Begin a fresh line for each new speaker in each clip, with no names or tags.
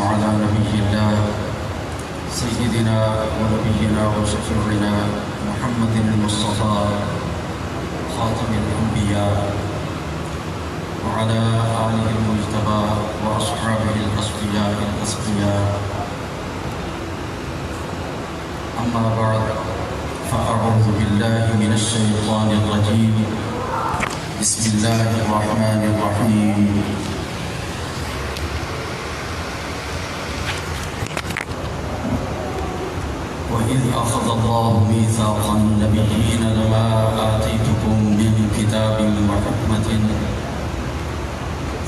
على نبي الله سيدنا ونبينا وشفيعنا محمد المصطفى خاتم الأنبياء وعلى آله المجتبى وأصحابه الأصفياء الأسقياء. أما بعد فأعوذ بالله من الشيطان الرجيم. بسم الله الرحمن الرحيم. وإذ أخذ الله ميثاق النبيين لما آتيتكم من كتاب وحكمة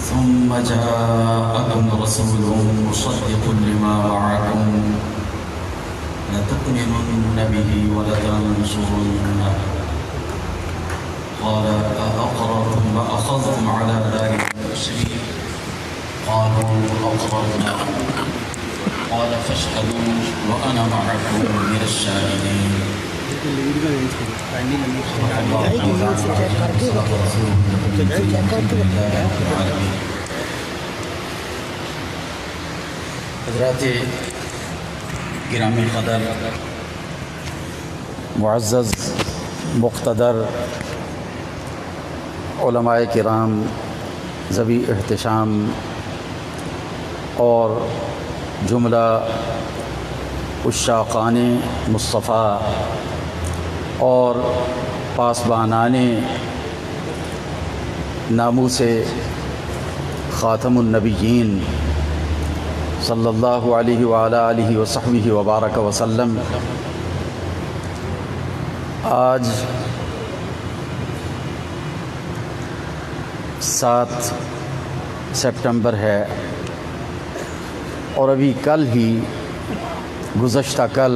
ثم جاءكم رسول مصدق لما معكم لتؤمنن به ولتنصرنه قال أأقررتم وأخذتم على ذلك إصري قالوا أقررنا قال فاشهدوا وأنا معكم من الشاهدين. حضرات گرامی قدر، معزز مقتدر علماء کرام ذوی احتشام اور جملہ عشاقان مصطفیٰ اور پاسبانان ناموس خاتم النبیین صلی اللہ علیہ وآلہ آلہ وصحبہ وبارک وسلم، آج 7 سپٹمبر ہے اور ابھی کل ہی گزشتہ کل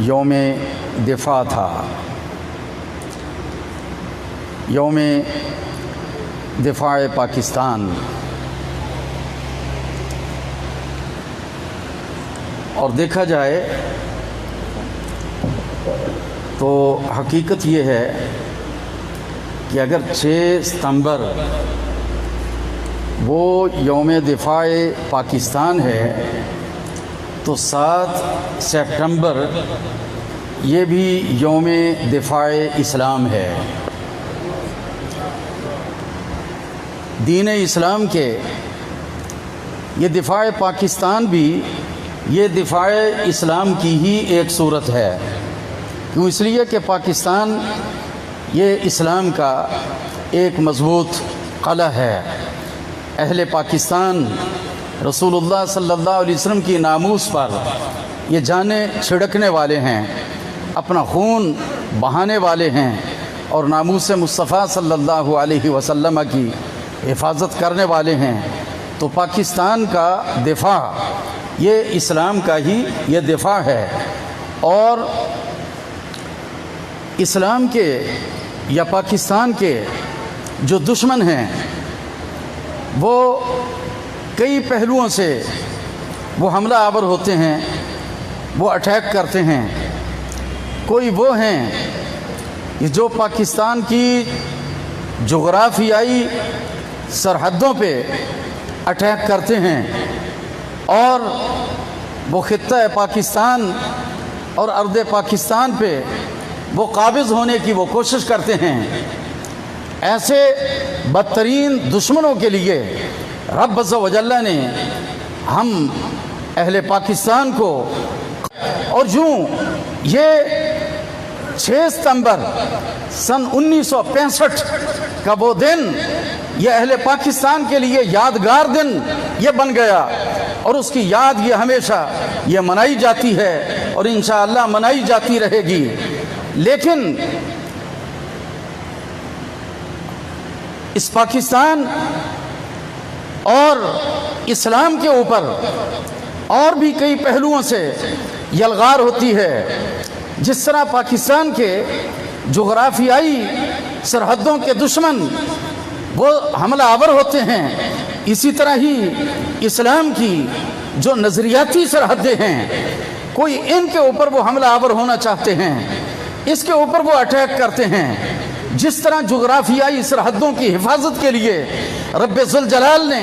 یوم دفاع تھا، یوم دفاع پاکستان. اور دیکھا جائے تو حقیقت یہ ہے کہ اگر 6 ستمبر وہ یوم دفاع پاکستان ہے تو 7 سپٹمبر یہ بھی یوم دفاع اسلام ہے. دین اسلام کے یہ دفاع پاکستان بھی یہ دفاع اسلام کی ہی ایک صورت ہے. کیوں؟ اس لیے کہ پاکستان یہ اسلام کا ایک مضبوط قلعہ ہے. اہل پاکستان رسول اللہ صلی اللہ علیہ وسلم کی ناموس پر یہ جانیں چھڑکنے والے ہیں، اپنا خون بہانے والے ہیں اور ناموس مصطفیٰ صلی اللہ علیہ وسلم کی حفاظت کرنے والے ہیں. تو پاکستان کا دفاع یہ اسلام کا ہی یہ دفاع ہے. اور اسلام کے یا پاکستان کے جو دشمن ہیں وہ کئی پہلوؤں سے وہ حملہ آور ہوتے ہیں، وہ اٹیک کرتے ہیں. کوئی وہ ہیں کہ جو پاکستان کی جغرافیائی سرحدوں پہ اٹیک کرتے ہیں اور وہ خطہ پاکستان اور ارض پاکستان پہ وہ قابض ہونے کی وہ کوشش کرتے ہیں. ایسے بدترین دشمنوں کے لیے رب عز و جل نے ہم اہل پاکستان کو، اور یوں یہ 6 ستمبر سن 1965 کا وہ دن یہ اہل پاکستان کے لیے یادگار دن یہ بن گیا اور اس کی یاد یہ ہمیشہ یہ منائی جاتی ہے اور انشاءاللہ منائی جاتی رہے گی. لیکن اس پاکستان اور اسلام کے اوپر اور بھی کئی پہلوؤں سے یلغار ہوتی ہے. جس طرح پاکستان کے جغرافیائی سرحدوں کے دشمن وہ حملہ آور ہوتے ہیں، اسی طرح ہی اسلام کی جو نظریاتی سرحدیں ہیں کوئی ان کے اوپر وہ حملہ آور ہونا چاہتے ہیں، اس کے اوپر وہ اٹیک کرتے ہیں. جس طرح جغرافیائی سرحدوں کی حفاظت کے لیے رب ذوالجلال نے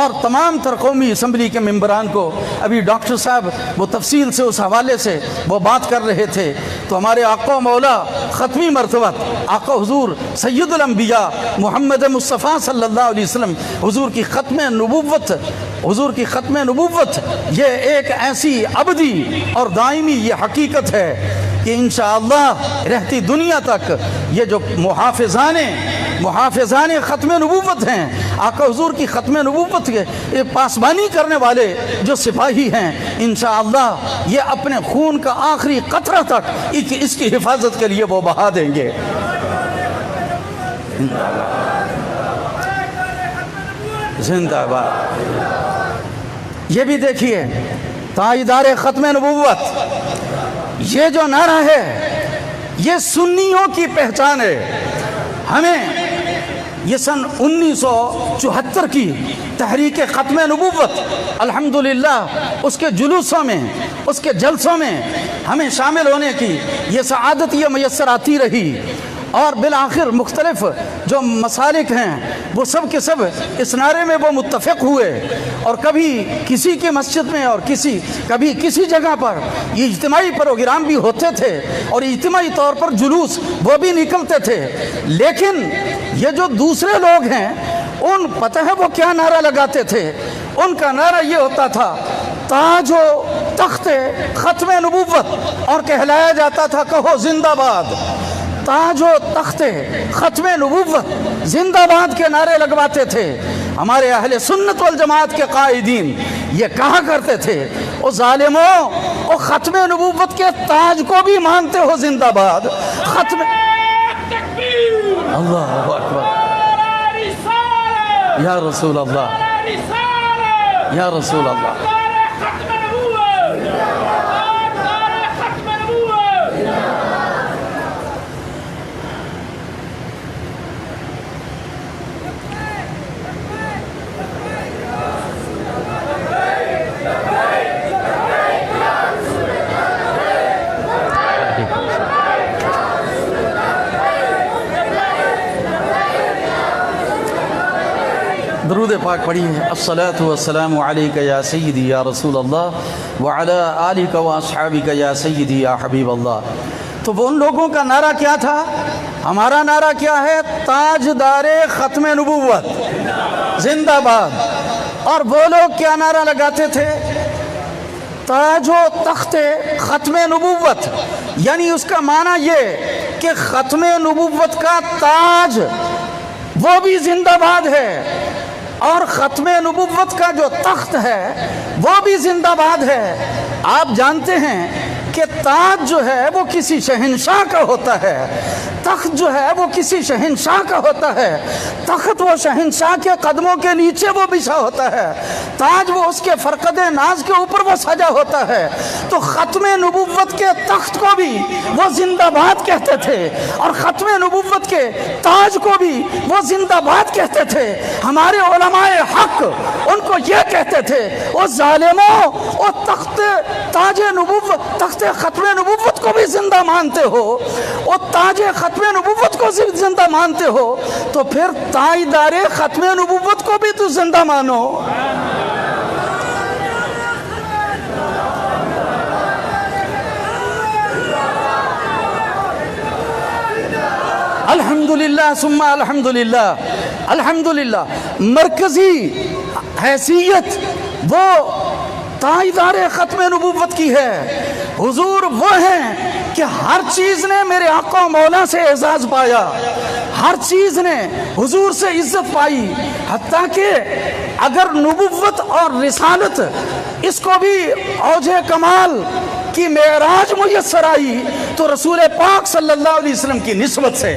اور تمام تر قومی اسمبلی کے ممبران کو ابھی ڈاکٹر صاحب وہ تفصیل سے اس حوالے سے وہ بات کر رہے تھے، تو ہمارے آقا و مولا ختمی مرتبت آقا حضور سید الانبیاء محمد مصطفیٰ صلی اللہ علیہ وسلم حضور کی ختم نبوت یہ ایک ایسی ابدی اور دائمی یہ حقیقت ہے کہ انشاءاللہ رہتی دنیا تک یہ جو محافظان ختم نبوت ہیں، آقا حضور کی ختم نبوت کے پاسبانی کرنے والے جو سپاہی ہیں، انشاءاللہ یہ اپنے خون کا آخری قطرہ تک اس کی حفاظت کے لیے وہ بہا دیں گے۔ زندہ باد۔ یہ بھی دیکھیے تاجدار ختم نبوت، یہ جو نعرہ ہے یہ سنیوں کی پہچان ہے۔ ہمیں یہ سن 1974 کی تحریک ختم نبوت الحمدللہ اس کے جلوسوں میں، اس کے جلسوں میں ہمیں شامل ہونے کی یہ سعادت یہ میسر آتی رہی، اور بالآخر مختلف جو مسالک ہیں وہ سب کے سب اس نعرے میں وہ متفق ہوئے، اور کبھی کسی کی مسجد میں اور کبھی کسی جگہ پر یہ اجتماعی پروگرام بھی ہوتے تھے اور اجتماعی طور پر جلوس وہ بھی نکلتے تھے، لیکن یہ جو دوسرے لوگ ہیں ان پتہ ہے وہ کیا نعرہ لگاتے تھے؟ ان کا نعرہ یہ ہوتا تھا تاج و تخت ختم نبوت، اور کہلایا جاتا تھا کہو زندہ باد۔ تاج و تخت ختم نبوت زندہ باد کے نعرے لگواتے تھے۔ ہمارے اہل سنت والجماعت کے قائدین یہ کہا کرتے تھے او ظالموں، او ختم نبوت کے تاج کو بھی مانتے ہو زندہ باد؟ ختم اللہ اکبر، یا رسول اللہ، یا رسول اللہ۔ درود پاک پڑھیے۔ الصلاۃ والسلام علیک یا سیدی یا رسول اللہ وعلی آلک و اصحابک یا سیدی یا حبیب اللہ۔ تو وہ ان لوگوں کا نعرہ کیا تھا؟ ہمارا نعرہ کیا ہے؟ تاجدار ختم نبوت زندہ باد۔ اور وہ لوگ کیا نعرہ لگاتے تھے؟ تاج و تخت ختم نبوت، یعنی اس کا معنی یہ کہ ختم نبوت کا تاج وہ بھی زندہ باد ہے، اور ختم نبوت کا جو تخت ہے وہ بھی زندہ باد ہے۔ آپ جانتے ہیں کہ تاج جو ہے وہ کسی شہنشاہ کا ہوتا ہے، تخت جو ہے وہ کسی شہنشاہ کا ہوتا ہے، تخت وہ شہنشاہ کے قدموں کے نیچے وہ بچھا ہوتا ہے، تاج وہ اس کے فرقد ناز کے اوپر وہ سجا ہوتا ہے۔ تو ختم نبوت کے تخت کو بھی وہ زندہ باد کہتے تھے، اور ختم نبوت کے تاج کو بھی وہ زندہ باد کہتے تھے۔ ہمارے علماء حق ان کو یہ کہتے تھے او ظالموں، او تاج نبوت، تخت ختم نبوت کو بھی زندہ مانتے ہو، او تاج ختم نبوت کو زندہ مانتے ہو، تو پھر تاجدار ختم نبوت کو بھی تو زندہ مانو۔ الحمدللہ ثم الحمدللہ، الحمدللہ مرکزی حیثیت وہ تاجدار ختم نبوت کی ہے۔ حضور وہ ہیں کہ ہر چیز نے میرے آقا و مولا سے اعزاز پایا، ہر چیز نے حضور سے عزت پائی، حتیٰ کہ اگر نبوت اور رسالت اس کو بھی اوج کمال کی معراج میسر آئی تو رسول پاک صلی اللہ علیہ وسلم کی نسبت سے۔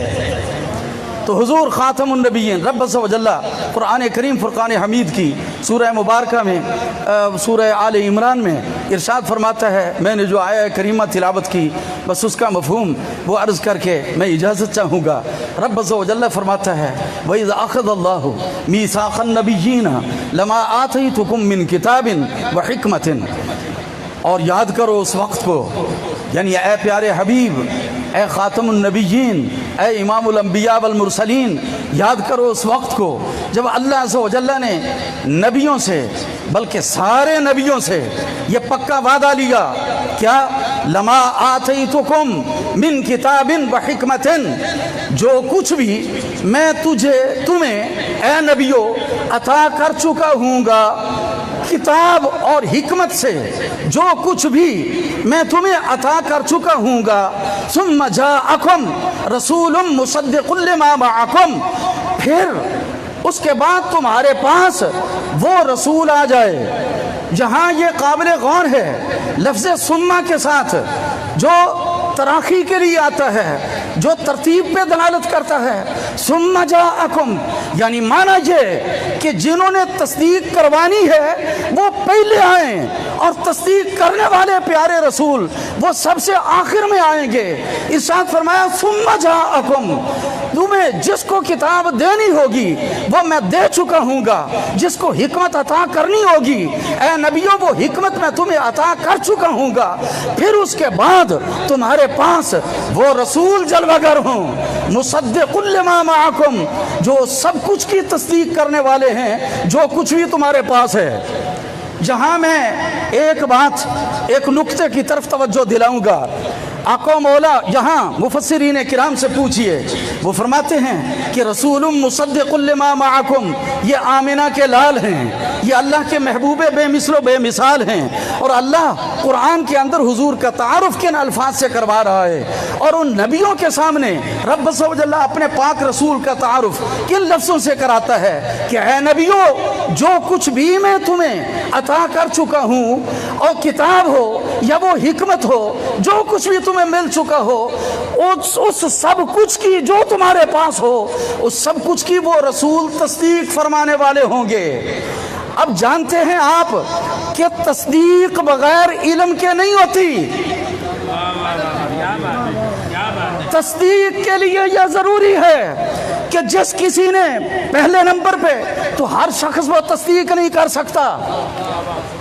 تو حضور خاتم النبیین رب عز و جل قرآن کریم فرقان حمید کی سورہ مبارکہ میں سورہ آل عمران میں ارشاد فرماتا ہے، میں نے جو آیہ کریمہ تلاوت کی بس اس کا مفہوم وہ عرض کر کے میں اجازت چاہوں گا۔ رب عز و جل فرماتا ہے وَإِذْ أَخَذَ اللَّهُ مِيثَاقَ النَّبِيِّينَ لَمَا آتَيْتُكُم مِّن كِتَابٍ وَحِكْمَةٍ، اور یاد کرو اس وقت کو، یعنی اے پیارے حبیب اے خاتم النبیین، اے امام الانبیاء والمرسلین، یاد کرو اس وقت کو جب اللہ عز و جل نے نبیوں سے، بلکہ سارے نبیوں سے یہ پکا وعدہ لیا، کیا؟ لما آتیتکم من کتاب وحکمت، جو کچھ بھی میں تمہیں اے نبیو عطا کر چکا ہوں گا کتاب اور حکمت سے، جو کچھ بھی میں تمہیں عطا کر چکا ہوں گا، ثم جاءکم رسول مصدق لما معکم، پھر اس کے بعد تمہارے پاس وہ رسول آ جائے۔ جہاں یہ قابل غور ہے لفظ ثم کے ساتھ، جو تراخی کے لیے آتا ہے، جو ترتیب پہ دلالت کرتا ہے، ثم جاءکم، یعنی معنی یہ کہ جنہوں نے تصدیق کروانی ہے وہ پہلے آئیں، اور تصدیق کرنے والے پیارے رسول وہ سب سے آخر میں آئیں گے۔ ارشاد فرمایا ثم جاءکم، تمہیں جس کو کتاب دینی ہوگی وہ میں دے چکا ہوں گا، جس کو حکمت عطا کرنی ہوگی اے نبیوں وہ حکمت میں تمہیں عطا کر چکا ہوں گا، پھر اس کے بعد تمہارے پاس وہ رسول جلوہ گر ہوں، مصدق لما معکم، جو سب کچھ کی تصدیق کرنے والے ہیں جو کچھ بھی تمہارے پاس ہے۔ جہاں میں ایک نقطے کی طرف توجہ دلاؤں گا، آقا و مولا یہاں مفسرین کرام سے پوچھئے، وہ فرماتے ہیں کہ رسول مصدق لما معکم، یہ آمنہ کے لال ہیں، یہ اللہ کے محبوب بے مثل و بے مثال ہیں، اور اللہ قرآن کے اندر حضور کا تعارف کن الفاظ سے کروا رہا ہے، اور ان نبیوں کے سامنے رب عز و جل اپنے پاک رسول کا تعارف کن لفظوں سے کراتا ہے کہ اے نبیوں جو کچھ بھی میں تمہیں عطا کر چکا ہوں، اور کتاب ہو یا وہ حکمت ہو، جو کچھ بھی تمہیں مل چکا ہو، اس سب کچھ کی جو تمہارے پاس ہو، اس سب کچھ کی وہ رسول تصدیق فرمانے والے ہوں گے۔ اب جانتے ہیں آپ کہ تصدیق بغیر علم کے نہیں ہوتی، تصدیق کے لیے یہ ضروری ہے کہ جس کسی نے پہلے نمبر پہ تو ہر شخص وہ تصدیق نہیں کر سکتا،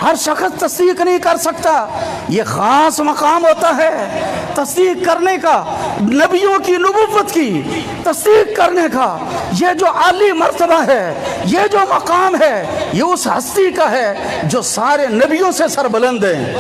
ہر شخص تصدیق نہیں کر سکتا، یہ خاص مقام ہوتا ہے تصدیق کرنے کا، نبیوں کی نبوت کی تصدیق کرنے کا، یہ جو عالی مرتبہ ہے، یہ جو مقام ہے، یہ اس ہستی کا ہے جو سارے نبیوں سے سربلند ہیں،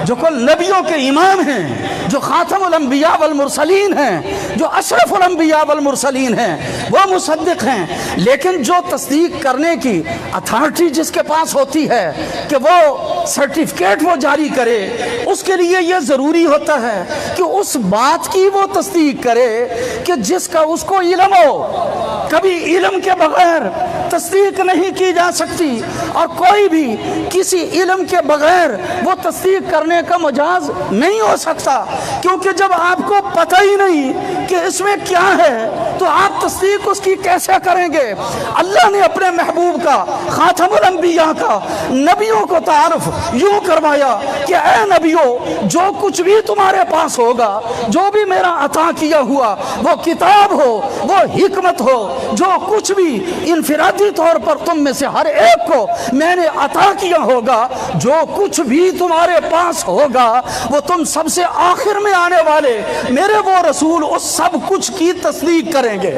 جو کل نبیوں کے امام ہیں، جو خاتم الانبیاء والمرسلین ہیں، جو اشرف الانبیاء والمرسلین ہیں، وہ مصدق ہیں۔ لیکن جو تصدیق کرنے کی اتھارٹی جس کے پاس ہوتی ہے کہ وہ سرٹیفکیٹ وہ جاری کرے، اس کے لیے یہ ضروری ہوتا ہے کہ اس بات کی وہ تصدیق کرے کہ جس کا اس کو علم ہو۔ کبھی علم کے بغیر تصدیق نہیں کی جا سکتی، اور کوئی بھی کسی علم کے بغیر وہ تصدیق کرنے کا مجاز نہیں ہو سکتا، کیونکہ جب آپ کو پتہ ہی نہیں کہ اس میں کیا ہے تو آپ تصدیق اس کی کیسے کریں گے؟ اللہ نے اپنے محبوب کا، خاتم الانبیاء کا، نبیوں کو تعارف یوں کروایا کہ اے نبیوں جو کچھ بھی تمہارے پاس ہوگا، جو بھی میرا عطا کیا ہوا، وہ کتاب ہو، وہ حکمت ہو، جو کچھ بھی انفرادی طور پر تم میں سے ہر ایک کو میں نے عطا کیا ہوگا، جو کچھ بھی تمہارے پاس ہوگا، وہ تم سب سے آخر میں آنے والے میرے وہ رسول اس سب کچھ کی تصدیق کریں گے۔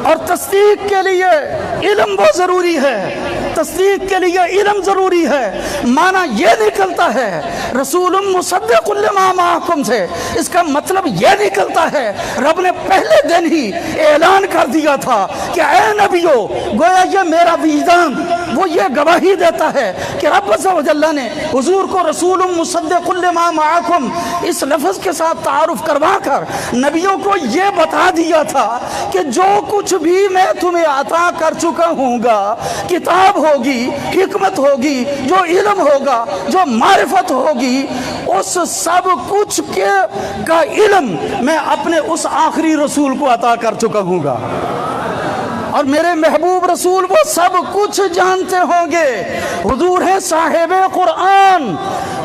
اور تصدیق کے لیے علم وہ ضروری ہے، تصدیق کے لیے علم ضروری ہے۔ معنی یہ نکلتا ہے رسول مصدق لما معکم سے، اس کا مطلب یہ نکلتا ہے رب نے پہلے دن ہی اعلان کر دیا تھا کہ اے نبیو، گویا یہ میرا وجدان وہ یہ گواہی دیتا ہے کہ رب عز و جل نے حضور کو رسول مصدق لما معکم اس لفظ کے ساتھ تعارف کروا کر نبیوں کو یہ بتا دیا تھا کہ جو کچھ بھی میں تمہیں عطا کر چکا ہوں گا، کتاب ہوگی، حکمت ہوگی، جو علم ہوگا، جو معرفت ہوگی، اس سب کچھ کا علم میں اپنے اس آخری رسول کو عطا کر چکا ہوں گا، اور میرے محبوب رسول وہ سب کچھ جانتے ہوں گے۔ حضور ہے صاحب قرآن،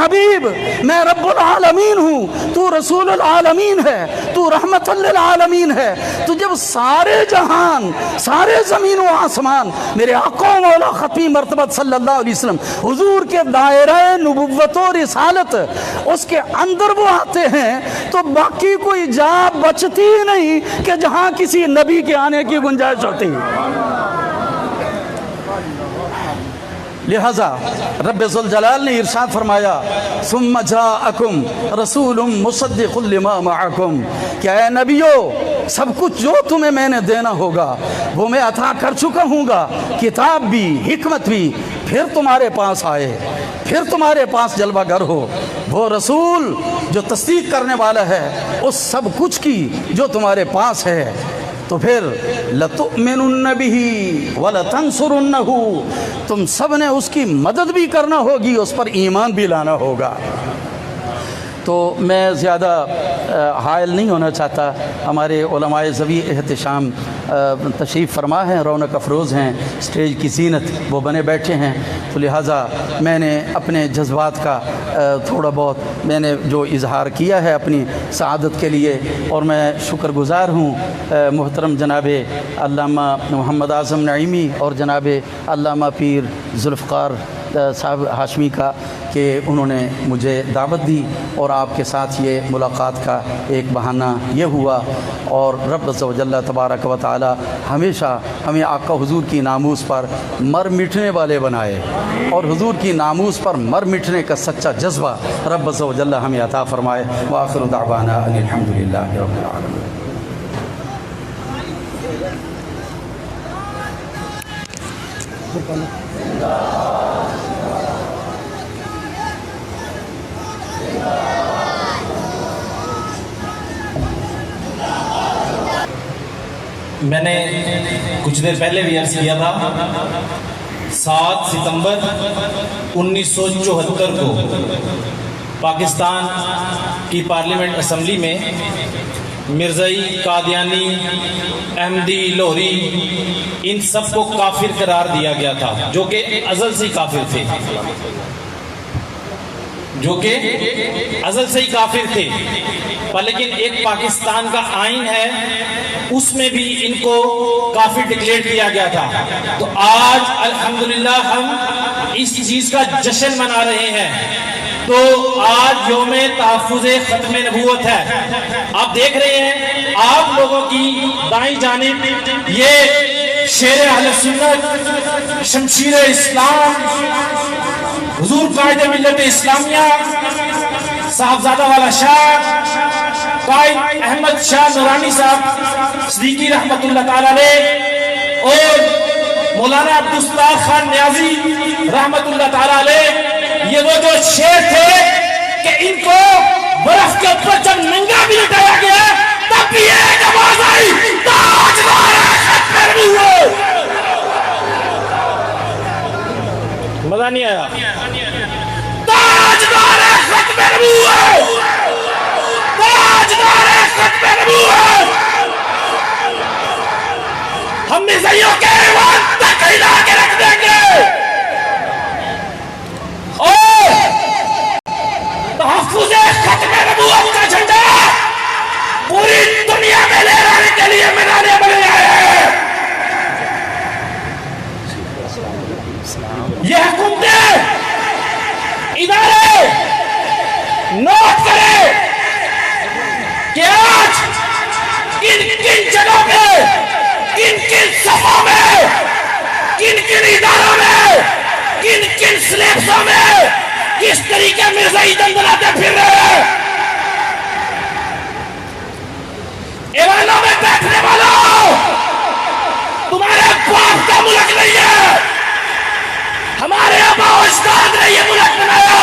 حبیب میں رب العالمین ہوں، تو رسول العالمین ہے، تو رحمت للعالمین ہے۔ تو جب سارے جہان، سارے زمین و آسمان میرے آقا و مولا ختمی مرتبہ صلی اللہ علیہ وسلم حضور کے دائرہ نبوت و رسالت اس کے اندر وہ آتے ہیں تو باقی کوئی جا بچتی ہی نہیں کہ جہاں کسی نبی کے آنے کی گنجائش ہوتی۔ لہذا رب ذوالجلال نے ارشاد فرمایا ثم جاءکم رسول مصدق لما معکم، کہ اے نبیو سب کچھ جو تمہیں میں نے دینا ہوگا وہ میں عطا کر چکا ہوں گا، کتاب بھی، حکمت بھی، پھر تمہارے پاس آئے، پھر تمہارے پاس جلوہ گر ہو وہ رسول جو تصدیق کرنے والا ہے اس سب کچھ کی جو تمہارے پاس ہے، تو پھر لَتُؤْمِنُنَّ بِهِ وَلَتَنْصُرُنَّهُ، تم سب نے اس کی مدد بھی کرنا ہوگی، اس پر ایمان بھی لانا ہوگا۔ تو میں زیادہ حائل نہیں ہونا چاہتا، ہمارے علماء ذوی احتشام تشریف فرما ہیں، رونق افروز ہیں، اسٹیج کی زینت وہ بنے بیٹھے ہیں، تو لہٰذا میں نے اپنے جذبات کا تھوڑا بہت میں نے جو اظہار کیا ہے اپنی سعادت کے لیے، اور میں شکر گزار ہوں محترم جناب علامہ محمد اعظم نعیمی اور جناب علامہ پیر ذوالفقار صاحب ہاشمی کا کہ انہوں نے مجھے دعوت دی اور آپ کے ساتھ یہ ملاقات کا ایک بہانہ یہ ہوا، اور رب عز و جل تبارک و تعالی ہمیشہ ہمیں آقا حضور کی ناموس پر مر مٹنے والے بنائے، اور حضور کی ناموس پر مر مٹنے کا سچا جذبہ رب عز و جل ہمیں عطا فرمائے۔ وآخر دعوانا ان الحمد للہ رب العالمین۔
میں نے کچھ دیر پہلے بھی عرض کیا تھا 7 ستمبر 1974 کو پاکستان کی پارلیمنٹ اسمبلی میں مرزائی، قادیانی، احمدی، لوہری ان سب کو کافر قرار دیا گیا تھا، جو کہ ازل سے ہی کافر تھے، پر لیکن ایک پاکستان کا آئین ہے اس میں بھی ان کو کافر ڈکلیئر کیا گیا تھا۔ تو آج الحمدللہ ہم اس چیز کا جشن منا رہے ہیں۔ تو آج یوم تحفظ ختم نبوت ہے۔ آپ دیکھ رہے ہیں آپ لوگوں کی دائیں جانب یہ شیر اہل سنت، شمشیر اسلام، حضور قائد ملت اسلامیہ صاحبزادہ والا شاہ قائد احمد شاہ نورانی صاحب صدیقی رحمت اللہ تعالی علیہ، اور مولانا عبدالستار خان نیازی رحمت اللہ تعالی علیہ، یہ وہ جو شیر تھے کہ ان کو برف کے اوپر جب ننگا بھی لٹایا گیا تب بھی ایک آواز آئی، تاجدار ختم نبوت۔ مزہ نہیں آیا؟ تاجدار ختم نبوت، تاجدار ختم نبوت۔ ہم مرزائیوں کے ایوان تک ہلا کے رکھ دیں گے، اور تحفظ ختم نبوت کا جھنڈا پوری دنیا میں لہرانے کے لیے منانے بنے آئے ہیں۔ یہ حکومتیں، ادارے نوٹ کریں کہ آج کن کن جگہوں پہ، کن کن صفوں میں، کن کن اداروں میں، کن کن سلیبسوں میں کس طریقے مرزائی دندلاتے پھر رہے ہیں۔ ایوانوں میں بیٹھنے والوں، تمہارے باپ کا ملک نہیں ہے، ہمارے آبا و اجداد نے یہ ملک بنایا،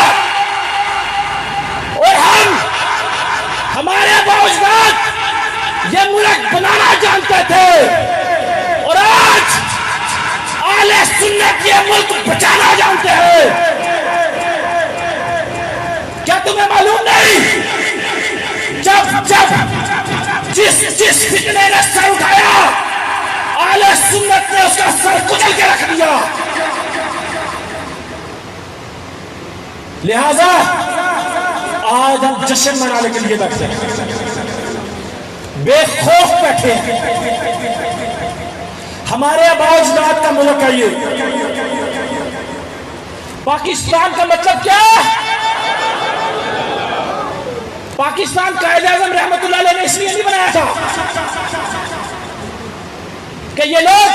اور ہمارے آبا و اجداد یہ ملک بنانا جانتے تھے، اور آج اہل سنت یہ ملک بچانا جانتے ہیں۔ کیا تمہیں معلوم نہیں جس فتنے نے سر اٹھایا اہل سنت نے اس کا سر کچل کے رکھ دیا۔ لہذا آج ہم جشن منانے کے لیے بیٹھے ہیں، بے خوف بیٹھے ہیں. ہمارے آباء اجداد کا ملک ہے یہ. پاکستان کا مطلب کیا ہے؟ پاکستان قائد اعظم رحمت اللہ علیہ نے اس لیے نہیں بنایا تھا کہ یہ لوگ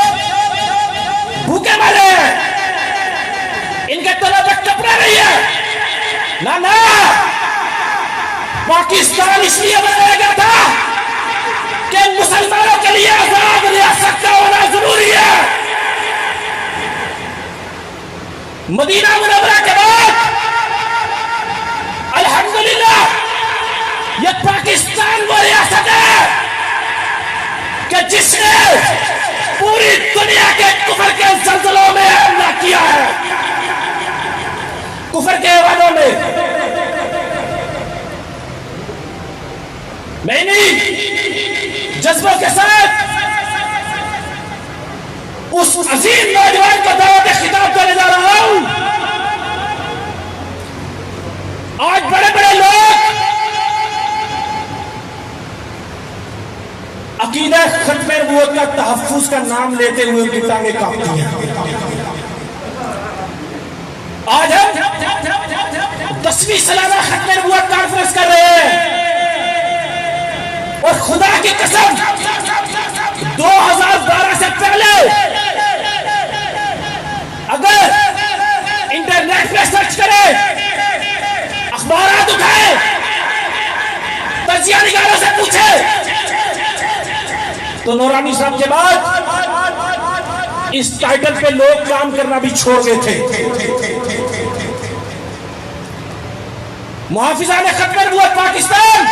بھوکے مرے ہیں، ان کے تلوں پہ کپڑے نہیں ہے. نہ پاکستان اس لیے بنایا گیا تھا کہ مسلمانوں کے لیے آزاد ریاست کا ہونا ضروری ہے. مدینہ منورہ کے بعد الحمدللہ یہ پاکستان وہ ریاست ہے کہ جس نے پوری دنیا کے کفر کے زلزلوں میں حملہ کیا ہے، کفر کے ایوانوں میں. میں نہیں جذبوں کے ساتھ اس عظیم نوجوان کو دعوت خطاب کرنے جا رہا ہوں. آج بڑے بڑے لوگ عقیدہ ختم نبوت کا تحفظ کا نام لیتے ہوئے ان کی ٹانگیں کانپتی ہیں. آج ہم 10ویں سالانہ ختم نبوت کانفرنس کر رہے ہیں اور خدا کی قسم 2012 سے پہلے اگر انٹرنیٹ پہ سرچ کریں، اخبارات اٹھائیں، تجزیہ نگاروں سے پوچھیں، تو نورانی صاحب کے بعد اس ٹائٹل پہ لوگ کام کرنا بھی چھوڑ گئے تھے. محافظان ختم نبوت پاکستان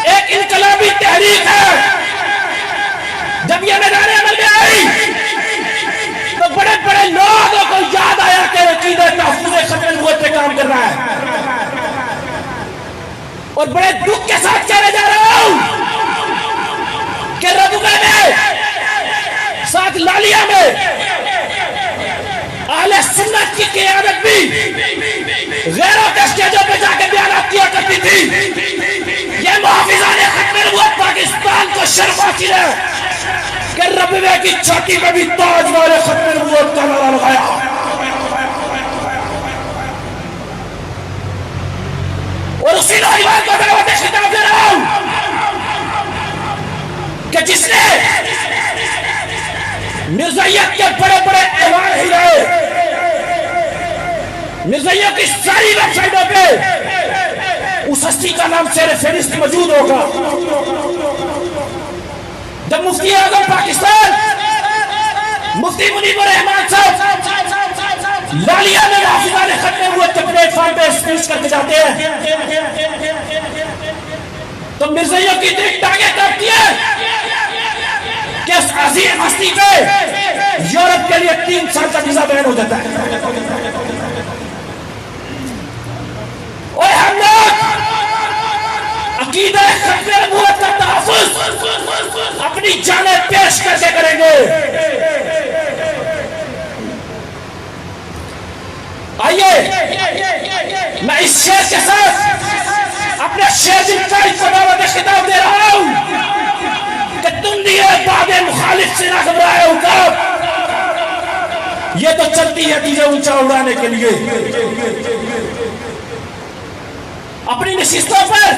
ایک انقلابی تحریک ہے. جب یہ میدان عمل میں آئی تو بڑے بڑے لوگوں کو یاد آیا کہ عقیدہ تحفظ ختم نبوت پہ کام کر رہا ہے. اور بڑے دکھ کے ساتھ کہنے جا رہا ہوں کہ ربوگے میں ساتھ لالیہ میں اہل سنت کی قیادت بھی غیروں کے اسٹیجوں پہ جا کے بیانات کیا کرتی تھی. یہ محافظان ختم نبوت پاکستان کو شرف حاصل ہے کہ ربوے کی چھاتی میں بھی تاجدار ختم نبوت کا نعرہ لگایا. اور اسی نوجوان کو دعوت خطاب دے رہا ہوں کہ جس نے مرزائیت کے بڑے بڑے ایوان ہلائے، مرزائیوں کی ساری ویب سائٹوں پہ اس ہستی کا نام سیر فہرست موجود ہوگا. جب مفتی اعظم پاکستان مفتی منیب الرحمان صاحب لالیہ میں محافظان ختم نبوت کے پلیٹ فارم پہ اسپیچ کر کے جاتے ہیں تو مرزائیوں کی دل ٹانگیں کاپتی ہیں کہ اس عظیم ہستی پہ یورپ کے لیے 3 سال کا ویزا بین ہو جاتا ہے. اور ہم لوگ عقیدہ ختم نبوت کا تحفظ اپنی جانیں پیش کر کے کریں گے. آئیے میں اس شعر کے ساتھ اپنے شعر دلکاری کو دعوت خطاب دے رہا ہوں کہ تم دیے بعد مخالف سے نہ گھبرائے حکام، یہ تو چلتی ہے تیزے اونچا اڑانے کے لیے. اپنی نشستوں پر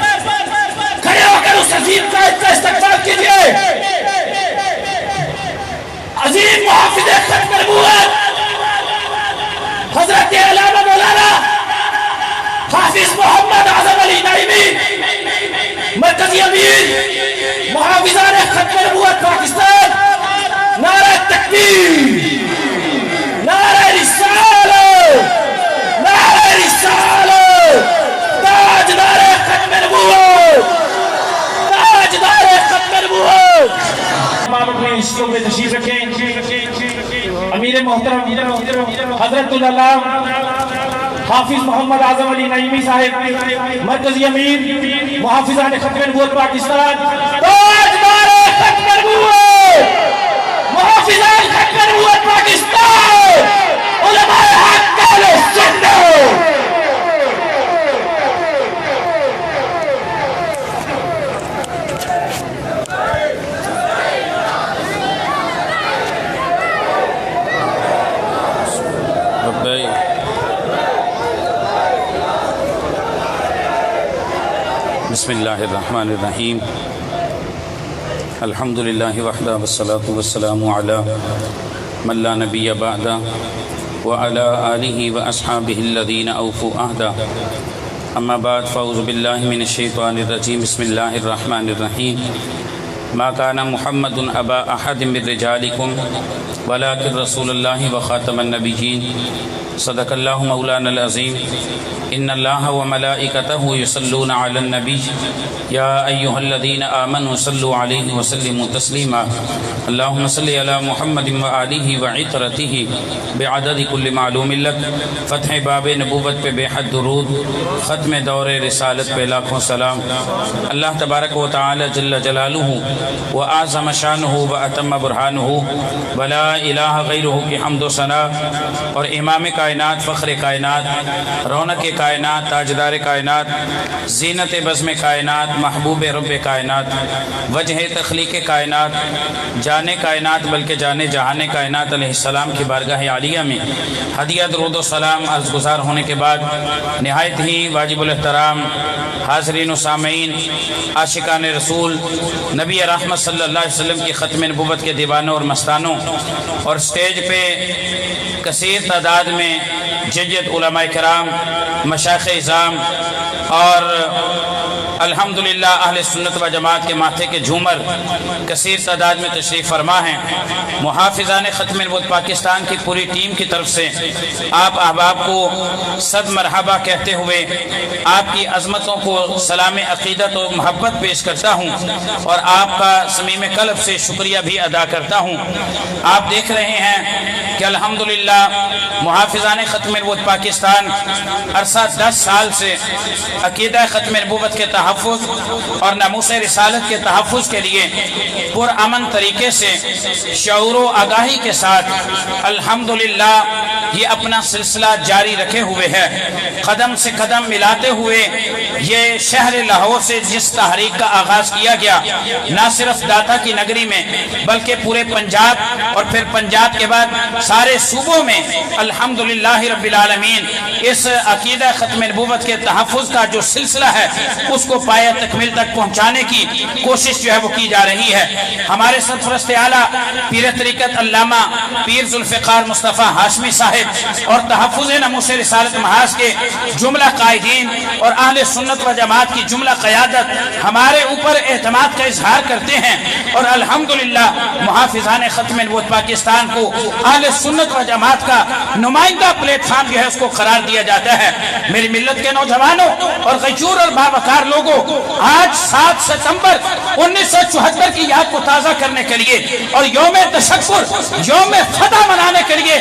کھڑے ہو کر اس عظیم قائد کا استقبال کیجئے. عظیم محافظ ختم نبوت حضرت علامہ مولانا حافظ محمد اعظم علی نعیمی مرکزی امیر محافظان ختم نبوت پاکستان، نعرہ تکبیر، نعرہ رسالت، نعرہ رسالت، تاجدار ختم نبوت، تاجدار ختم نبوت. آپ اپنے حصوں میں تشریف رکھیں. امیر محترم حضرت العلام حافظ محمد اعظم علی نعیمی صاحب مرکزی امیر محافظان ختم نبوت پاکستان، تاجدار ختم نبوت، محافظان ختم نبوت پاکستان، علماء حق اہل سنت
بسم اللہ الرحمن الرحیم الحمد للہ وحدہ والصلاة والسلام علی من لا نبی بعدہ وعلی آلہ واصحابہ الذین اوفوا عہدہ اما بعد فاعوذ باللہ من الشیطان الرجیم بسم اللہ الرحمن الرحیم ما کان محمد ابا احد من رجالکم ولکن رسول اللہ وخاتم النبیین صدق اللہ مولانا العظیم ان اللہ وملائکتہ یصلون علی النبی یا ایہا الذین آمنوا صلوا علیہ وسلموا تسلیما اللہم صلی علی محمد وآلہ وعطرتہ بعدد کل معلوم لک فتح باب نبوت پہ بے حد درود ختم دور رسالت پہ لاکھوں سلام اللہ تبارک و تعالی جل جلالہ وآعظم شانہ واتم برہانہ ولا الہ غیرہ کی حمد و ثنا اور امام کائنات فخر کائنات رونق کائنات تاجدار کائنات زینت بزم کائنات محبوب رب کائنات وجہ تخلیق کائنات جانے کائنات بلکہ جانے جہان کائنات علیہ السلام کی بارگاہ عالیہ میں ہدیہ درود و سلام عرض گزار ہونے کے بعد نہایت ہی واجب الاحترام حاضرین و سامعین عاشقان رسول نبی رحمت صلی اللہ علیہ وسلم کی ختم نبوت کے دیوانوں اور مستانوں اور سٹیج پہ کثیر تعداد میں ججت علماء کرام مشائخ اعظام اور الحمدللہ اہل سنت و جماعت کے ماتھے کے جھومر کثیر تعداد میں تشریف فرما ہیں محافظان ختم نبوت پاکستان کی پوری ٹیم کی طرف سے آپ احباب کو صد مرحبا کہتے ہوئے آپ کی عظمتوں کو سلام عقیدت و محبت پیش کرتا ہوں اور آپ کا صمیم قلب سے شکریہ بھی ادا کرتا ہوں۔ آپ دیکھ رہے ہیں کہ الحمدللہ محافظان ختم نبوت پاکستان عرصہ 10 سال سے عقیدہ ختم نبوت کے تحفظ اور ناموس رسالت کے تحفظ کے لیے پرامن طریقے سے شعور و آگاہی کے ساتھ الحمدللہ یہ اپنا سلسلہ جاری رکھے ہوئے ہے۔ قدم سے قدم ملاتے ہوئے یہ شہر لاہور سے جس تحریک کا آغاز کیا گیا نہ صرف داتا کی نگری میں بلکہ پورے پنجاب اور پھر پنجاب کے بعد سارے صوبوں میں الحمدللہ رب العالمین اس عقیدہ ختم نبوت کے تحفظ کا جو سلسلہ ہے اس کو پایہ تکمیل تک پہنچانے کی کوشش جو ہے وہ کی جا رہی ہے۔ ہمارے سرپرست اعلیٰ پیر طریقت علامہ پیر ذوالفقار مصطفیٰ ہاشمی صاحب اور تحفظ ناموس رسالت محاذ کے جملہ قائدین اور اہل سنت و جماعت کی جملہ قیادت ہمارے اوپر اعتماد کا اظہار کرتے ہیں اور الحمدللہ محافظان ختم نبوت پاکستان کو اہل سنت و جماعت کا نمائندہ پلیٹ فارم جو ہے اس کو قرار دیا جاتا ہے۔ میری ملت کے نوجوانوں اور غیور اور باوقار لوگوں آج 7 ستمبر 1974 کی یاد کو تازہ کرنے کے لیے اور یوم تشکر یوم فتح منانے کے لیے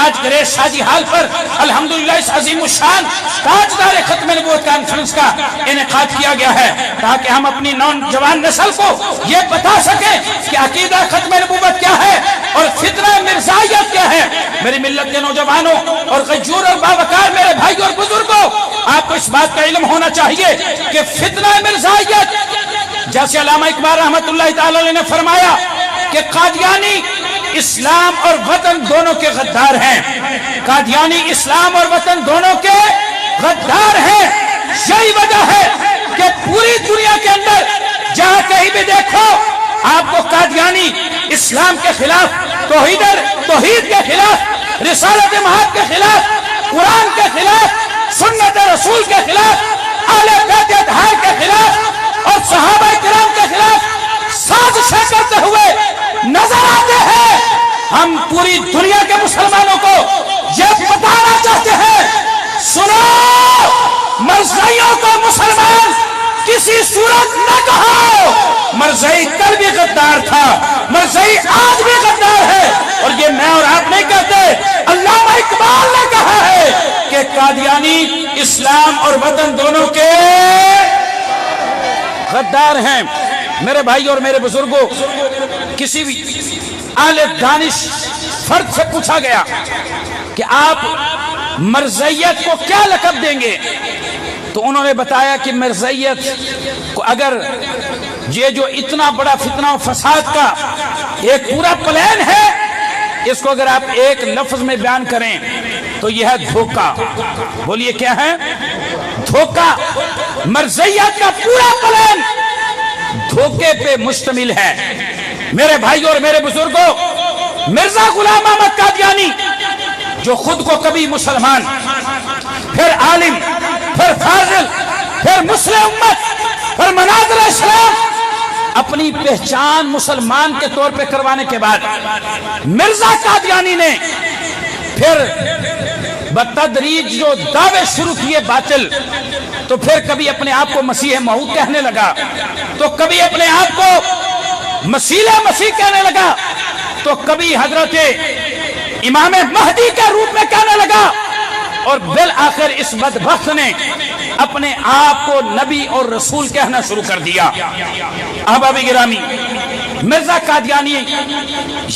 آج گریز شادی ہال پر الحمدللہ اس عظیم الشان تاجدار ختم نبوت کانفرنس کا انعقاد کیا گیا ہے تاکہ ہم اپنی نوجوان نسل کو یہ بتا سکیں کہ عقیدہ ختم نبوت کیا ہے اور فتنہ مرزائیت کیا ہے۔ میری ملت کے نوجوانوں اور غیور اور باوقار میرے بھائی اور بزرگوں آپ کو اس بات کا علم ہونا چاہیے کہ فتنہ مرزائیت جیسے علامہ اقبال رحمت اللہ تعالی نے فرمایا کہ قادیانی اسلام اور وطن دونوں کے غدار ہیں، قادیانی اسلام اور وطن دونوں کے غدار ہیں۔ یہی وجہ ہے کہ پوری دنیا کے اندر جہاں کہیں بھی دیکھو آپ کو قادیانی اسلام کے خلاف توحید کے خلاف رسالت محمد کے خلاف قرآن کے خلاف سنت رسول کے خلاف اہل بیت اطہار کے خلاف اور صحابہ کرام کے خلاف سازشیں کرتے ہوئے نظر آتے ہیں۔ ہم پوری دنیا کے مسلمانوں کو یہ بتانا چاہتے ہیں، سنو مرزائیوں کو مسلمان کسی صورت نہ کہو۔ مرزائی کل بھی غدار تھا، مرزائی آج بھی غدار ہے، اور یہ میں اور آپ نہیں کہتے، علامہ اقبال نے کہا ہے کہ قادیانی اسلام اور وطن دونوں کے غدار ہیں۔ میرے بھائی اور میرے بزرگوں، کسی بھی اہل دانش فرد سے پوچھا گیا کہ آپ مرزائیت کو کیا لقب دیں گے تو انہوں نے بتایا کہ مرزائیت کو اگر یہ جو اتنا بڑا فتنہ و فساد کا ایک پورا پلان ہے اس کو اگر آپ ایک لفظ میں بیان کریں تو یہ ہے دھوکہ۔ بولیے کیا ہے؟ دھوکہ۔ مرزیت کا پورا پلان دھوکے پہ مشتمل ہے۔ میرے بھائیوں اور میرے بزرگوں، مرزا غلام احمد قادیانی جو خود کو کبھی مسلمان، پھر عالم، پھر فاضل، پھر مسلم امت، پھر مناظر اسلام، اپنی پہچان مسلمان کے طور پہ کروانے کے بعد مرزا قادیانی نے پھر بتدریج جو دعوے شروع کیے باطل، تو پھر کبھی اپنے آپ کو مسیح موعود کہنے لگا، تو کبھی اپنے آپ کو مسیح کہنے لگا، تو کبھی حضرت امام مہدی کے روپ میں کہنے لگا، اور بالآخر اس بدبخت نے اپنے آپ کو نبی اور رسول کہنا شروع کر دیا۔ احباب گرامی، مرزا قادیانی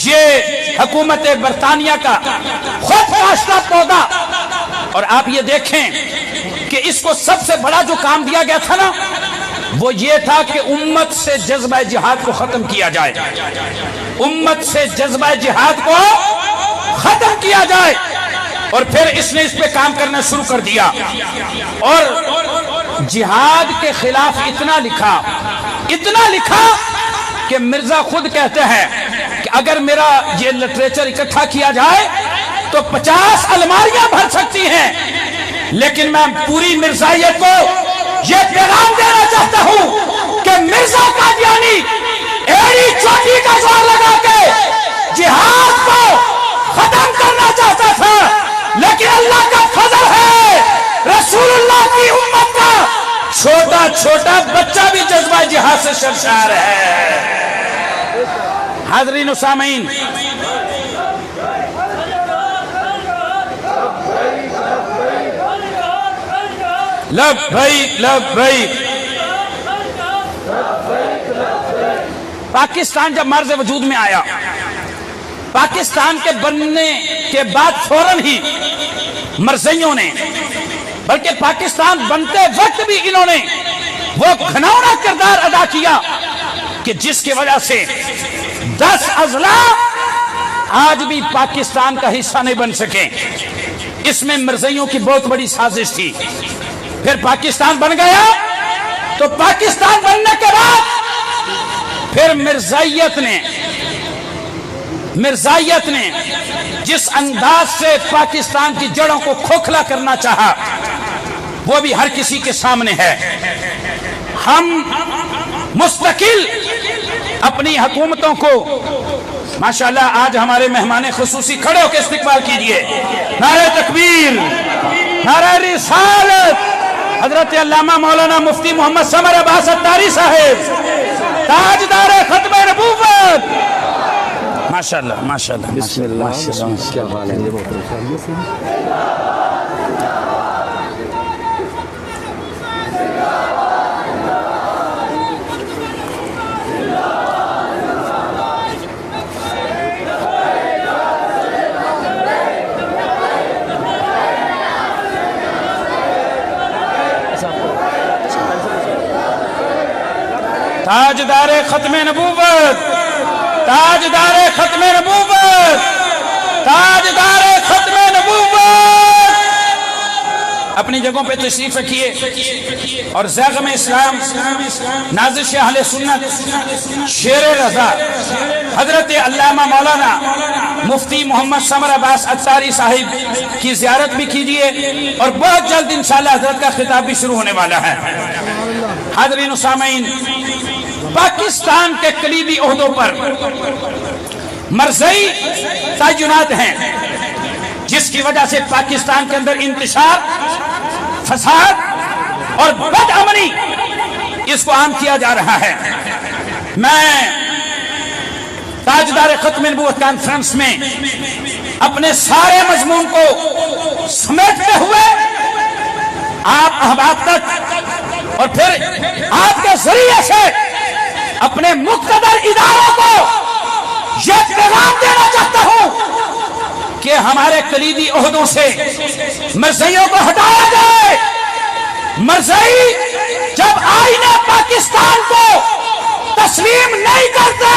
یہ حکومت برطانیہ کا خود کاشتہ پودا، اور آپ یہ دیکھیں کہ اس کو سب سے بڑا جو کام دیا گیا تھا نا، وہ یہ تھا کہ امت سے جذبہ جہاد کو ختم کیا جائے، امت سے جذبہ جہاد کو ختم کیا جائے، اور پھر اس نے اس پہ کام کرنا شروع کر دیا، اور جہاد کے خلاف اتنا لکھا کہ مرزا خود کہتے ہیں کہ اگر میرا یہ لٹریچر اکٹھا کیا جائے تو 50 الماریاں بھر سکتی ہیں، لیکن میں پوری مرزائیت کو یہ پیغام دینا چاہتا ہوں کہ مرزا قادیانی ایڑی چوٹی کا زور لگا کے جہاد کو ختم کرنا چاہتا تھا، لیکن اللہ کا فضل ہے، رسول اللہ کی امت کا چھوٹا چھوٹا بچہ بھی جذبہ جہاد سے سرشار ہے۔ حاضرین و سامعین، لبیک پاکستان جب مرز وجود میں آیا، پاکستان کے بننے کے بعد فوراً ہی مرزیوں نے، بلکہ پاکستان بنتے وقت بھی انہوں نے وہ گھناؤنا کردار ادا کیا کہ جس کی وجہ سے 10 اضلاع آج بھی پاکستان کا حصہ نہیں بن سکے۔ اس میں مرزیوں کی بہت بڑی سازش تھی۔ پھر پاکستان بن گیا، تو پاکستان بننے کے بعد پھر مرزائیت نے جس انداز سے پاکستان کی جڑوں کو کھوکھلا کرنا چاہا، وہ بھی ہر کسی کے سامنے ہے۔ ہم مستقل اپنی حکومتوں کو، ماشاءاللہ آج ہمارے مہمان خصوصی کھڑے ہو کے استقبال کیجئے۔ نعرہ تکبیر، نعرہ رسالت، حضرت علامہ مولانا مفتی محمد سمر عباس اتاری صاحب، تاجدار ختم نبوت۔ ماشاءاللہ ماشاءاللہ
بسم اللہ، کیا حال ہے؟
تاجدار ختم نبوت، تاجدار ختم نبوت، تاجدار ختم نبوت، اپنی جگہوں پہ تشریف رکھیے اور زیغم اسلام نازش اہل سنت شیر رضا حضرت علامہ مولانا مفتی محمد سمر عباس اتاری صاحب کی زیارت بھی کیجئے، اور بہت جلد انشاءاللہ حضرت کا خطاب بھی شروع ہونے والا ہے۔ حاضرین و سامعین، پاکستان کے کلیدی عہدوں پر مرزئی تعینات ہیں، جس کی وجہ سے پاکستان کے اندر انتشار، فساد اور بدامنی اس کو عام کیا جا رہا ہے۔ میں تاجدار ختم نبوت کانفرنس میں اپنے سارے مضمون کو سمیٹتے ہوئے آپ احباب تک اور پھر آپ کے ذریعے سے اپنے مقتدر اداروں کو یہ پیغام دینا چاہتا ہوں کہ ہمارے کلیدی عہدوں سے مرزیوں کو ہٹایا جائے۔ مرزئی جب آئین پاکستان کو تسلیم نہیں کرتے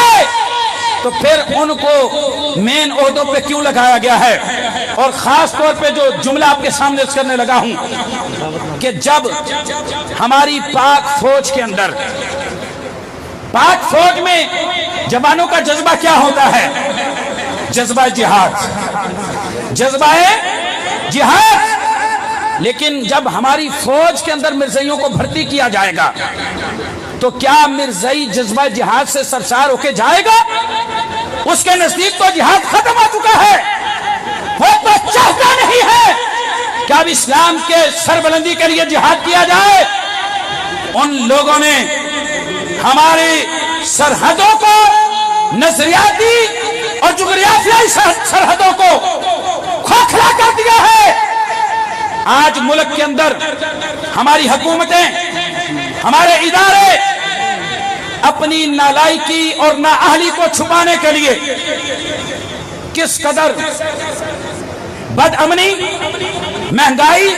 تو پھر ان کو مین عہدوں پہ کیوں لگایا گیا ہے؟ اور خاص طور پہ جو جملہ آپ کے سامنے کرنے لگا ہوں کہ جب ہماری پاک فوج کے اندر، پاک فوج میں جوانوں کا جذبہ کیا ہوتا ہے؟ جذبہ جہاد، جذبہ جہاد۔ لیکن جب ہماری فوج کے اندر مرزائیوں کو بھرتی کیا جائے گا تو کیا مرزائی جذبہ جہاد سے سرشار ہو کے جائے گا؟ اس کے نزدیک تو جہاد ختم ہو چکا ہے، وہ تو چاہتا نہیں ہے کہ اب اسلام کے سربلندی کے لیے جہاد کیا جائے۔ ان لوگوں نے ہماری سرحدوں کو، نظریاتی اور جغرافیائی سرحدوں کو کھوکھلا کر دیا ہے۔ آج ملک کے اندر ہماری حکومتیں، ہمارے ادارے اپنی نالائکی اور نااہلی کو چھپانے کے لیے کس قدر بد امنی، مہنگائی،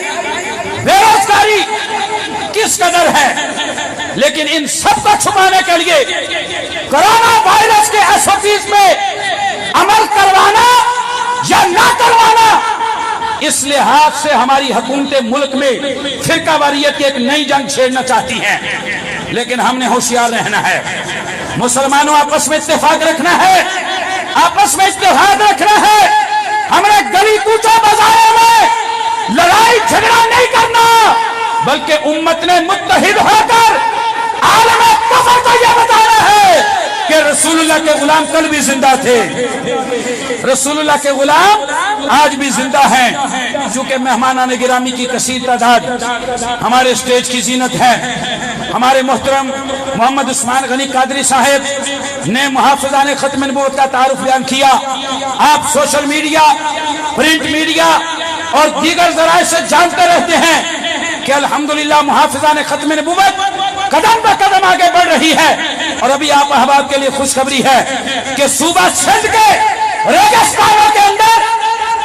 بے روزگاری کس قدر ہے، لیکن ان سب کو چھپانے کے لیے کرونا وائرس کے SOPs میں عمل کروانا یا نہ کروانا، اس لحاظ سے ہماری حکومتیں ملک میں فرقہ واریت کی ایک نئی جنگ چھیڑنا چاہتی ہیں۔ لیکن ہم نے ہوشیار رہنا ہے، مسلمانوں آپس میں اتفاق رکھنا ہے، آپس میں اتحاد رکھنا ہے۔ ہم نے گلی کوچوں بازاروں میں لڑائی جھگڑا نہیں کرنا، بلکہ امت نے متحد ہو کر عالم کفر کو یہ بتانا ہے کہ رسول اللہ کے غلام کل بھی زندہ تھے، رسول اللہ کے غلام آج بھی زندہ ہیں۔ چونکہ مہمانان گرامی کی کثیر تعداد ہمارے اسٹیج کی زینت ہے، ہمارے محترم محمد عثمان غنی قادری صاحب نے محافظان ختم نبوت کا تعارف بیان کیا۔ آپ سوشل میڈیا، پرنٹ میڈیا اور دیگر ذرائع سے جانتے رہتے ہیں کہ الحمدللہ محافظان ختم نبوت قدم بہ قدم آگے بڑھ رہی ہے۔ اور ابھی آپ احباب کے لیے خوشخبری ہے کہ صوبہ سندھ کے ریگستانوں کے اندر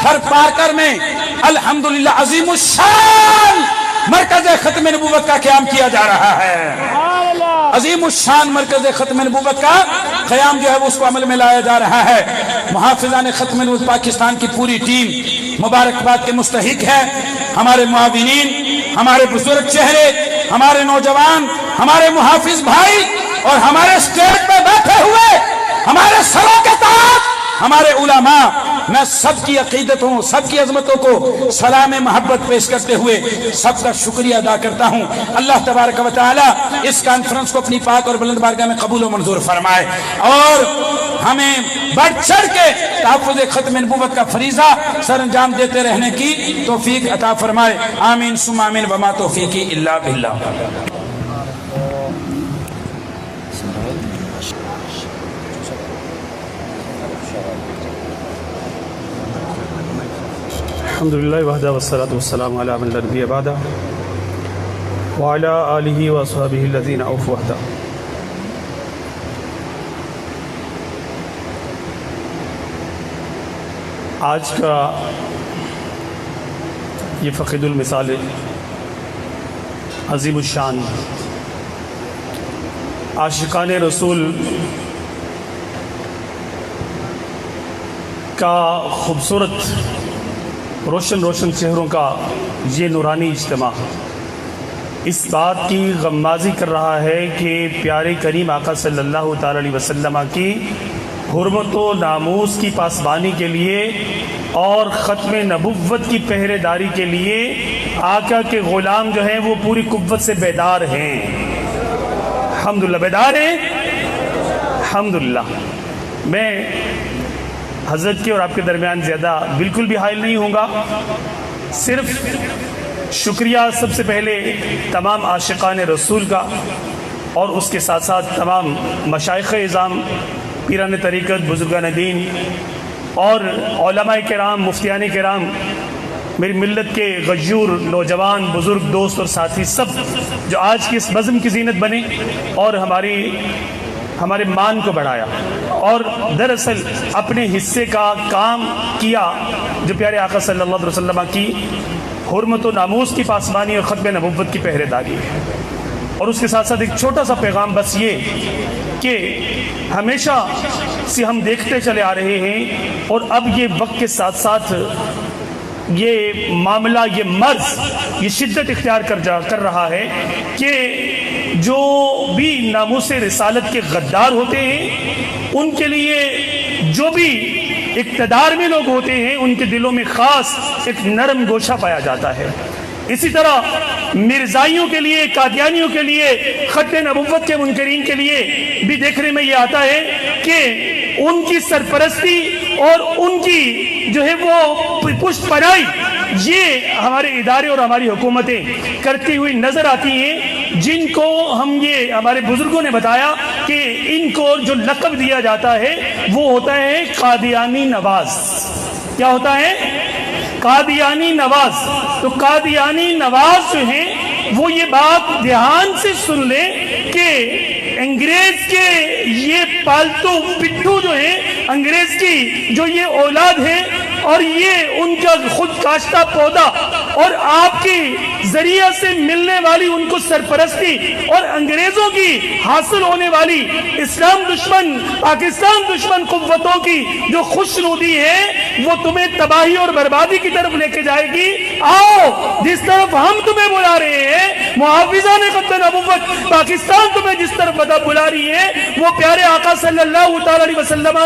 تھر پارکر میں الحمدللہ عظیم الشان مرکز ختم نبوت کا قیام کیا جا رہا ہے۔ عظیم الشان مرکز ختم نبوت کا قیام جو ہے وہ اس کو عمل میں لایا جا رہا ہے۔ محافظان ختم نبوت پاکستان کی پوری ٹیم مبارکباد کے مستحق ہے۔ ہمارے معاونین، ہمارے بزرگ چہرے، ہمارے نوجوان، ہمارے محافظ بھائی اور ہمارے اسٹیج پہ بیٹھے ہوئے ہمارے سروں کے تحت ہمارے علماء، میں سب کی عقیدتوں، سب کی عظمتوں کو سلام محبت پیش کرتے ہوئے سب کا شکریہ ادا کرتا ہوں۔ اللہ تبارک و تعالی اس کانفرنس کو اپنی پاک اور بلند بارگاہ میں قبول و منظور فرمائے اور ہمیں بڑھ چڑھ کے تحفظ ختم نبوت کا فریضہ سر انجام دیتے رہنے کی توفیق عطا فرمائے۔ آمین ثم آمین وما توفیقی الا باللہ۔
الحمدللہ وحدہ والصلاة والسلام علی من لا نبی بعدہ وعلی آلہ واصحابہ الذین اوفوا عہدہ۔ آج کا یہ فقید المثال عظیم الشان عاشقان رسول کا خوبصورت روشن چہروں کا یہ نورانی اجتماع اس بات کی غمازی کر رہا ہے کہ پیارے کریم آقا صلی اللہ تعالی علیہ وسلم کی حرمت و ناموس کی پاسبانی کے لیے اور ختم نبوت کی پہرے داری کے لیے آقا کے غلام جو ہیں وہ پوری قوت سے بیدار ہیں۔ الحمدللہ بیدار ہیں۔ الحمدللہ میں حضرت کے اور آپ کے درمیان زیادہ بالکل بھی حائل نہیں ہوں گا، صرف شکریہ سب سے پہلے تمام عاشقان رسول کا اور اس کے ساتھ ساتھ تمام مشائخ اعظام، پیران طریقت، بزرگان دین اور علماء کرام، مفتیان کرام، میری ملت کے غیور نوجوان بزرگ دوست اور ساتھی سب جو آج کی اس بزم کی زینت بنے اور ہمارے مان کو بڑھایا اور دراصل اپنے حصے کا کام کیا جو پیارے آقا صلی اللہ علیہ وسلم کی حرمت و ناموس کی پاسبانی اور ختم نبوت کی پہرے داری ہے۔ اور اس کے ساتھ ساتھ ایک چھوٹا سا پیغام بس یہ کہ ہمیشہ سے ہم دیکھتے چلے آ رہے ہیں اور اب یہ وقت کے ساتھ ساتھ یہ معاملہ، یہ مرض، یہ شدت اختیار کر رہا ہے کہ جو بھی ناموس رسالت کے غدار ہوتے ہیں ان کے لیے جو بھی اقتدار میں لوگ ہوتے ہیں ان کے دلوں میں خاص ایک نرم گوشہ پایا جاتا ہے۔ اسی طرح مرزائیوں کے لیے، قادیانیوں کے لیے، خط نبوت کے منکرین کے لیے بھی دیکھنے میں یہ آتا ہے کہ ان کی سرپرستی اور ان کی جو ہے وہ پشت پناہی یہ ہمارے ادارے اور ہماری حکومتیں کرتی ہوئی نظر آتی ہیں، جن کو یہ ہمارے بزرگوں نے بتایا کہ ان کو جو لقب دیا جاتا ہے وہ ہوتا ہے قادیانی نواز۔ کیا ہوتا ہے؟ قادیانی نواز۔ تو قادیانی نواز جو ہیں وہ یہ بات دھیان سے سن لیں کہ انگریز کے یہ پالتو پٹھو جو ہیں، انگریز کی جو یہ اولاد ہے اور یہ ان کا خود کاشتہ پودا اور آپ کی ذریعہ سے ملنے والی ان کو سرپرستی اور انگریزوں کی حاصل ہونے والی اسلام دشمن، پاکستان دشمن قوتوں کی جو خوشنودی ہے وہ تمہیں تباہی اور بربادی کی طرف لے کے جائے گی۔ آؤ جس طرف ہم تمہیں بلا رہے ہیں، محافظان خط نبوت پاکستان تمہیں جس طرف بلا رہی ہے وہ پیارے آقا صلی اللہ تعالی علیہ وسلم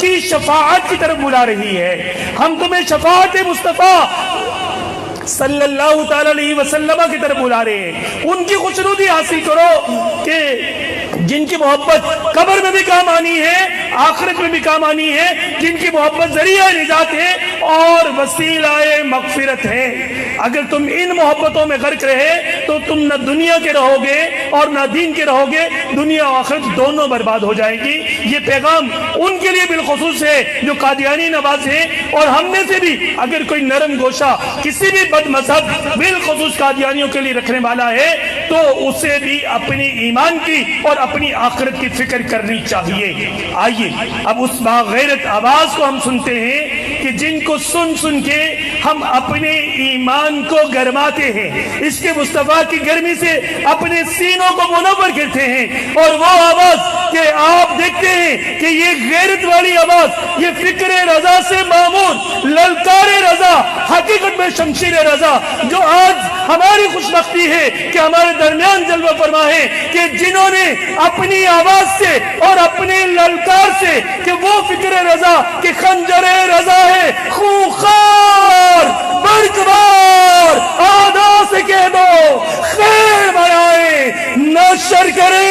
کی شفاعت کی طرف بلا رہی ہے۔ ہم تمہیں شفاعت مصطفیٰ صلی اللہ تعالی علیہ وسلم کی طرف بلا رہے ہیں۔ ان کی خوشنودی حاصل کرو کہ جن کی محبت قبر میں بھی کام آنی ہے، آخرت میں بھی کام آنی ہے، جن کی محبت ذریعہ نجات ہے اور وسیلہ مغفرت ہے۔ اگر تم ان محبتوں میں غرق رہے تو تم نہ دنیا کے رہو گے اور نہ دین کے رہو گے، دنیا و آخرت دونوں برباد ہو جائے گی۔ یہ پیغام ان کے لیے بالخصوص ہے جو قادیانی نواز ہیں، اور ہم میں سے بھی اگر کوئی نرم گوشہ کسی بھی بد مذہب بالخصوص قادیانیوں کے لیے رکھنے والا ہے تو اسے بھی اپنی ایمان کی اور اپنی آخرت کی فکر کرنی چاہیے۔ آئیے اب اس باغیرت آواز کو ہم سنتے ہیں کہ جن کو سن سن کے ہم اپنے ایمان کو گرماتے ہیں، اس کے مصطفیٰ کی گرمی سے اپنے سینوں کو منور کرتے ہیں، اور وہ آواز کہ آپ دیکھتے ہیں کہ یہ غیرت والی آواز، یہ فکر رضا سے معمول للکار رضا، حقیقت میں شمشیر رضا، جو آج ہماری خوشبختی ہے کہ ہمارے درمیان جلوہ فرما ہے کہ جنہوں نے اپنی آواز سے اور اپنے للکار سے کہ وہ فکر رضا کہ خنجر رضا ہے، خونخوار برقبار آدھا سے کہہ دو خیر بنائے، نہ شر کرے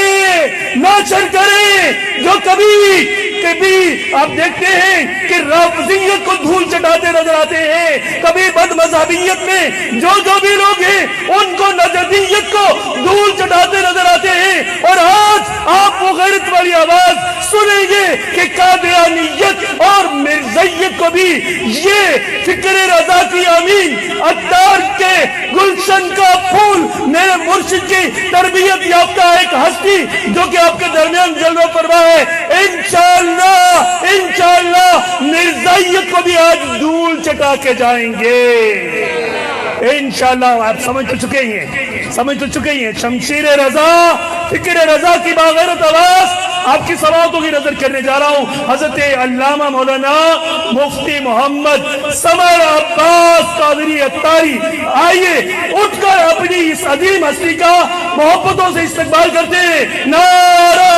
جو کبھی آپ دیکھتے ہیں کہ رافضیت کو دھول چٹاتے نظر آتے ہیں، کبھی بد مذہبیت میں جو بھی لوگ ہیں ان کو نجدیت کو دھول چٹاتے نظر آتے ہیں، اور آج آپ وہ غیرت والی آواز سنیں گے کہ قادیانیت اور مرزائیت کو بھی یہ فکر رضا کی امین عطار کے گلشن کا پھول، میرے مرشد کی تربیت یافتہ ایک ہستی جو کہ آپ کے درمیان جلوہ فرما ہے، انشاءاللہ مرزائیت کو بھی آج دھول چٹا کے جائیں گے انشاءاللہ۔ آپ سمجھ تو چکے ہیں شمشیر رضا، فکر رضا کی باغیرت آواز آپ کی سماعتوں کی نظر کرنے جا رہا ہوں۔ حضرت علامہ مولانا مفتی محمد سمر عباس قادری عطاری، آئیے اٹھ کر اپنی اس عظیم ہستی کا محبتوں سے استقبال کرتے ہیں۔ نعرہ